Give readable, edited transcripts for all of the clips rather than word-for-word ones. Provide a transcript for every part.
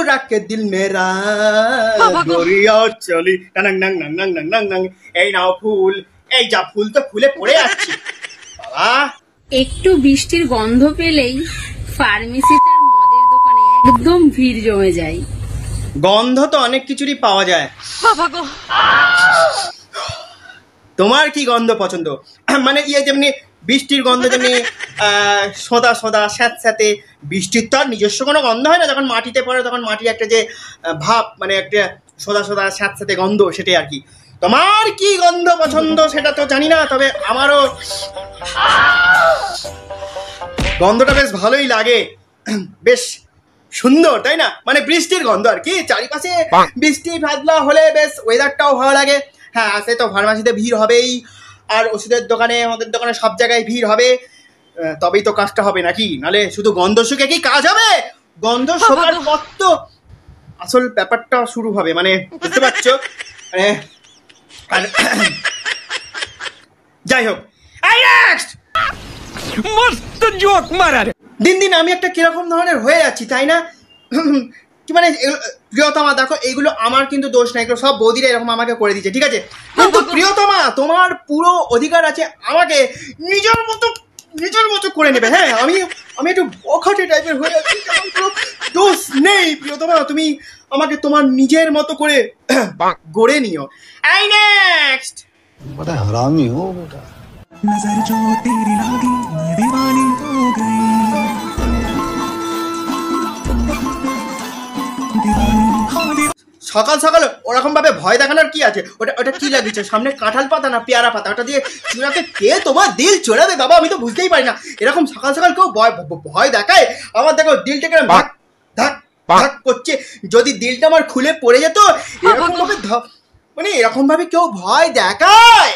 रख के दिल मेरा गोरिया चली नंग नंग नंग नंग नंग नंग नंग এই নাও ফুল এই যা ফুল তো ফুলে পড়ে যাচ্ছে বাবা একটু বৃষ্টির গন্ধ পেলেই ফার্মেসিতে আর মদের দোকানে একদম ভিড় জমে যায় গন্ধ তো অনেক কিছুরই পাওয়া যায় বাবা গো তোমার কি গন্ধ পছন্দ মানে ইয়ে যেমনি বৃষ্টির গন্ধ যেমনি সোদা সোদা স্যাঁতস্যাঁতে বৃষ্টির তো আর নিজস্ব কোনো গন্ধ হয় না যখন মাটিতে পড়ে তখন মাটির একটা যে ভাব মানে একটা সোদা সোদা স্যাঁতস্যাঁতে গন্ধ সেটাই আর কি তোমার কি গন্ধ পছন্দ সেটা তো জানি না তবে আমারও গন্ধটা বেশ ভালোই লাগে বেশ সুন্দর তাই না মানে বৃষ্টির গন্ধ আর কি চারিপাশে বৃষ্টি ভাদলা হলে বেশ ওয়েদারটাও ভালো লাগে হ্যাঁ সে তো ফার্মাসিতে ভিড় হবেই আর ওষুধের দোকানে আমাদের দোকানে সব জায়গায় ভিড় হবে তবেই তো কাজটা হবে নাকি নালে শুধু গন্ধ শুকে কি কাজ হবে গন্ধ শোকার পর তো আসল ব্যাপারটা শুরু হবে মানে বুঝতে পারছো মানে যাই হোক মস্ত জোক মারা দিন দিন আমি একটা কিরকম ধরনের হয়ে যাচ্ছি তাই না কি মানে প্রিয়তমা দেখো এইগুলো আমার কিন্তু দোষ নাই এগুলো সব বৌদিরা এরকম আমাকে করে দিচ্ছে ঠিক আছে কিন্তু প্রিয়তমা তোমার পুরো অধিকার আছে আমাকে নিজের মতো করে নেবে হ্যাঁ আমি একটু বখাটে টাইপের হয়ে যাচ্ছি দোষ নেই প্রিয়তমা তুমি আমাকে তোমার নিজের মতো করে গড়ে নিও এই নেক্সট बड़ा हरामी हो बेटा नजर जो तेरी लागी मैं दीवानी हो गई সকাল সকাল ওরকম ভাবে ভয় দেখানোর কি আছে ওটা কি লাগিয়েছে সামনে কাঁঠাল পাতা না পেয়ারা পাতা ওটা দিয়ে চুড়াকে কে তোমার দিল চড়াবে বাবা আমি তো বুঝতেই পারি না এরকম সকাল সকাল কেউ ভয় দেখায় আমার দেখো দিলটাকে ধাক ধাক ধাক করছে যদি দিলটা আমার খুলে পড়ে যেত এরকম ভাবে মানে এরকম ভাবে কেউ ভয় দেখায়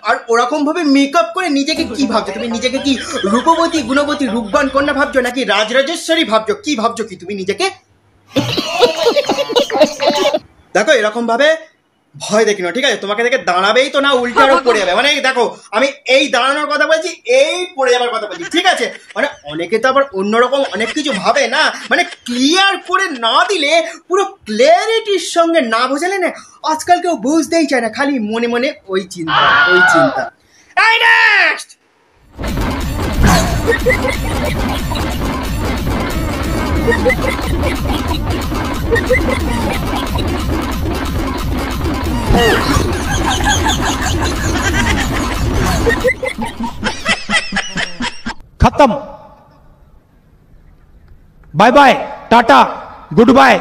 আর ওরকম ভাবে মেকআপ করে নিজেকে কি ভাবছো তুমি নিজেকে কি রূপবতী গুণবতী রূপবান কন্যা ভাবছো নাকি রাজরাজেশ্বরী ভাবছো কি ভাবছো কি তুমি নিজেকে দেখো এরকম ভাবে ভয় দেখি না ঠিক আছে তোমাকে দেখে দাঁড়াবেই তো না উল্টে আরো পড়ে যাবে মানে দেখো আমি এই দাঁড়ানোর কথা বলছি এই পড়ে যাবার কথা বলছি ঠিক আছে মানে অনেকে তো আবার অন্যরকম অনেক কিছু ভাবে না মানে ক্লিয়ার করে না দিলে পুরো ক্লিয়ারিটির সঙ্গে না বোঝালে না আজকাল কেউ বুঝতেই চায় না খালি মনে মনে ওই চিন্তা এই নেক্সট खत्म bye bye tata good bye